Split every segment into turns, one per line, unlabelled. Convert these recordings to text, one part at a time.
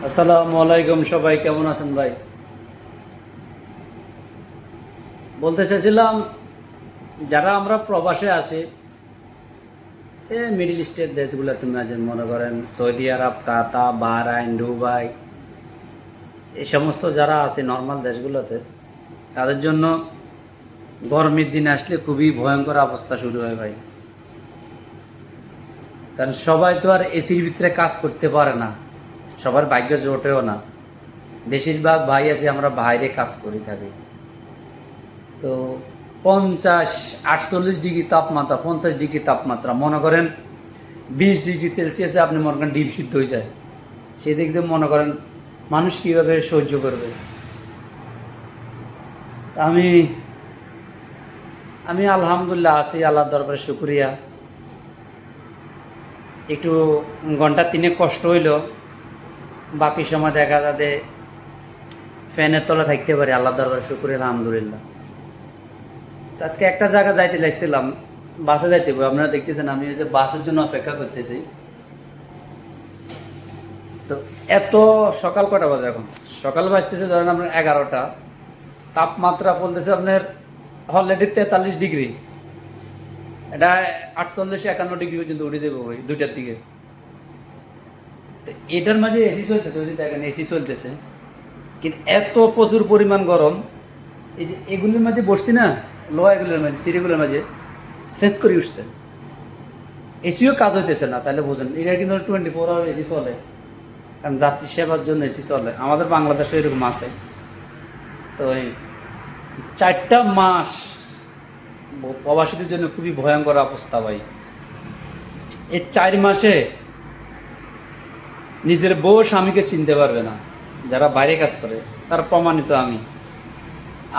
আসসালামু আলাইকুম, সবাই কেমন আছেন ভাই? বলতে চাইছিলাম, যারা আমরা প্রবাসে আছি, মিডল ইস্টের দেশগুলোতে মাঝে মনে করেন সৌদি আরব, কাতার, বাহরাইন, দুবাই, এই সমস্ত যারা আছে নর্মাল দেশগুলোতে, তাদের জন্য গরমের দিন আসলে খুবই ভয়ঙ্কর অবস্থা শুরু হয় ভাই। কারণ সবাই তো আর এসির ভিতরে কাজ করতে পারে না, সবার ভাগ্য জোটেও না। বেশিরভাগ ভাই আছে আমরা বাইরে কাজ করে থাকি। তো 50-48 ডিগ্রি তাপমাত্রা, 50 ডিগ্রি তাপমাত্রা, মনে করেন 20 ডিগ্রি সেলসিয়াসে আপনি মনে করেন ডিম সিদ্ধ হয়ে যায়। সেদিক দিয়ে মনে করেন মানুষ কীভাবে সহ্য করবে। আমি আমি আলহামদুলিল্লাহ আছি, আল্লাহর দরবারে শুকরিয়া। একটু ঘন্টা 3 কষ্ট হইল, বাকি সময় দেখা যাবে ফ্যানের তলা থাকতে পারি। আল্লাহর দরবারে শুকরিয়া, আলহামদুলিল্লাহ। আজকে একটা জায়গা যাইতে লাগছিলাম, বাসে যাইতে হবে। আপনারা দেখতেছেন আমি ওই যে বাসের জন্য অপেক্ষা করতেছি। তো এত সকাল কটা বাজে এখন? সকাল বাজতেছে ধরেন আপনার 11টা। তাপমাত্রা বলতেছে আপনার অলরেডি 43 ডিগ্রি। এটা 48-51 ডিগ্রি পর্যন্ত উঠে যাবে ওই 2টার দিকে। তো এটার মাঝে এসি চলতেছে, ওই যে দেখেন এসি চলতেছে, কিন্তু এত প্রচুর পরিমাণ গরম। এই যে এগুলোর মাঝে বসছি না, লোহা এগুলোর মাঝে, সিঁড়িগুলোর মাঝে সেট করে উঠছে, এসিও কাজ হইতেছে না। তাহলে বোঝেন এটা কিন্তু 24 আওয়ার এসি চলে, কারণ যাত্রী সেবার জন্য এসি চলে। আমাদের বাংলাদেশে এরকম আছে। তো এই 4টা মাস প্রবাসীদের জন্য খুবই ভয়ঙ্কর অবস্থা ভাই। এই 4 মাসে নিজের বউ স্বামীকে চিনতে পারবে না যারা বাইরে কাজ করে। তার প্রমাণিত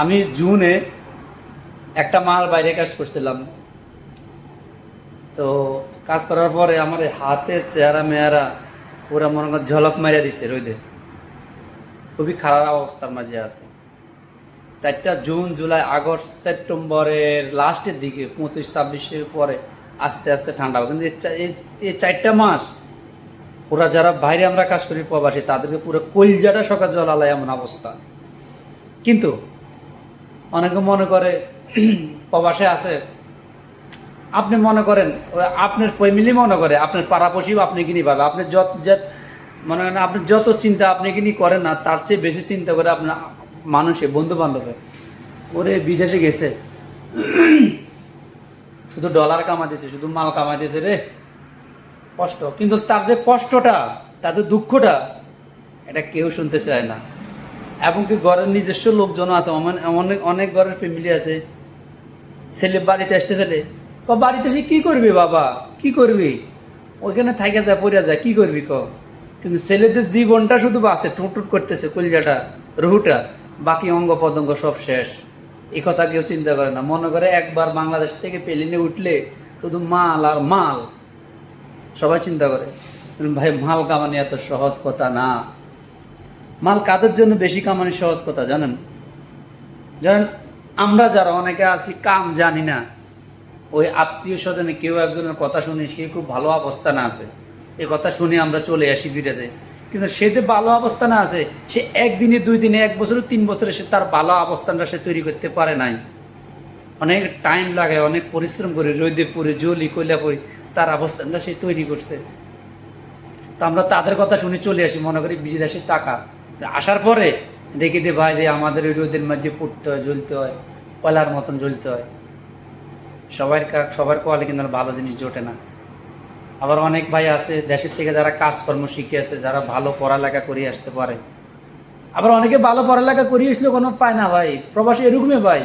আমি জুনে একটা মাস বাইরে কাজ করছিলাম। তো কাজ করার পরে আমার হাতের চেহারা মেয়ারা পুরা মনে করেন ঝলক মারিয়া দিচ্ছে রোদে। খুবই খারাপ অবস্থার মাঝে আছে। 4টা জুন, জুলাই, আগস্ট, সেপ্টেম্বরের লাস্টের দিকে 25-26-এর পরে আস্তে আস্তে ঠান্ডা হবে। কিন্তু এই 4টা মাস পুরা যারা বাইরে আমরা কাজ করি প্রবাসী, তাদেরকে পুরো কলজাটা সকাল জলালায় এমন অবস্থা। কিন্তু অনেকে মনে করে প্রবাসে আছে, আপনি মনে করেন আপনার ফ্যামিলি মনে করে আপনার পাড়াপড়শি আপনি কিনি পাবে, আপনি মনে করেন আপনি যত চিন্তা আপনি কিনি করেন না, তার চেয়ে বেশি চিন্তা করে আপনার মানুষে, বন্ধু বান্ধবে। ওরে বিদেশে গেছে, শুধু ডলার কামাইতেছে, শুধু মাল কামাইতেছে রে, কষ্ট। কিন্তু তার যে কষ্টটা, তার যে দুঃখটা, এটা কেউ শুনতে চায় না। এবং কি ঘরের নিজস্ব লোকজন আছে, অনেক অনেক ঘরের ফ্যামিলি আছে, ছেলে বাড়িতে আসতে ছেলে বাড়িতে এসে কী করবি বাবা, কি করবি, ওইখানে থাইকা যায়, পড়ে যায়, কি করবি ক। কিন্তু ছেলেদের জীবনটা শুধু বাঁচে, টুট করতেছে কলিজাটা, রুহুটা, বাকি অঙ্গ প্রত্যঙ্গ সব শেষ। এই কথা কেউ চিন্তা করে না। মনে করে একবার বাংলাদেশ থেকে প্লেনে উঠলে শুধু মাল আর মাল, সবাই চিন্তা করে। ভাই মাল কামানি এত সহজ কথা না। মাল কাদের জন্য বেশি কামানি সহজ কথা জানেন? আমরা যারা অনেকে আছি কাম জানি না, ওই আত্মীয় স্বজনে কেউ একজনের কথা শুনি, সে খুব ভালো অবস্থানে আছে, এই কথা শুনে আমরা চলে আসি বিদেশে। কিন্তু সে যে ভালো অবস্থানে আছে, সে 1 দিনে 2 দিনে 1 বছরে 3 বছরে সে তার ভালো অবস্থানটা সে তৈরি করতে পারে নাই। অনেক টাইম লাগে, অনেক পরিশ্রম করে রোদে পড়ে জলি কইলা পড়ি তার অবস্থানটা সে তৈরি করছে। তো আমরা তাদের কথা শুনে চলে আসি, মনে করি বিদেশে টাকা। আসার পরে দেখে দে ভাই রে, আমাদের ওই রোদের মধ্যে পড়তে হয়, জ্বলতে হয়, কয়লার মতন জ্বলতে হয়। সবার কোয়ালে কিন্তু ভালো জিনিস জোটে না। আবার অনেক ভাই আছে দেশের থেকে যারা কাজকর্ম শিখে আছে, যারা ভালো পড়ালেখা করে আসতে পারে। আবার অনেকে ভালো পড়ালেখা করে আসলেও কোনো পায় না ভাই। প্রবাসী এরকমই ভাই,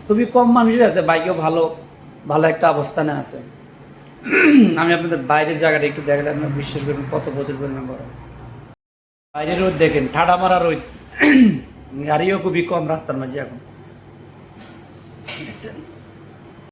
খুবই কম মানুষই আছে বাইকেও ভালো ভালো একটা অবস্থানে আছে। আমি আপনাদের বাইরের জায়গাটা একটু দেখলে আপনার বিশ্বাস করবেন কত বছর পরিমাণ গরম। বাইরে রোদ দেখেন, ঠাডা মারা রোদ, গাড়িও খুবই কম রাস্তার মাঝে এখন।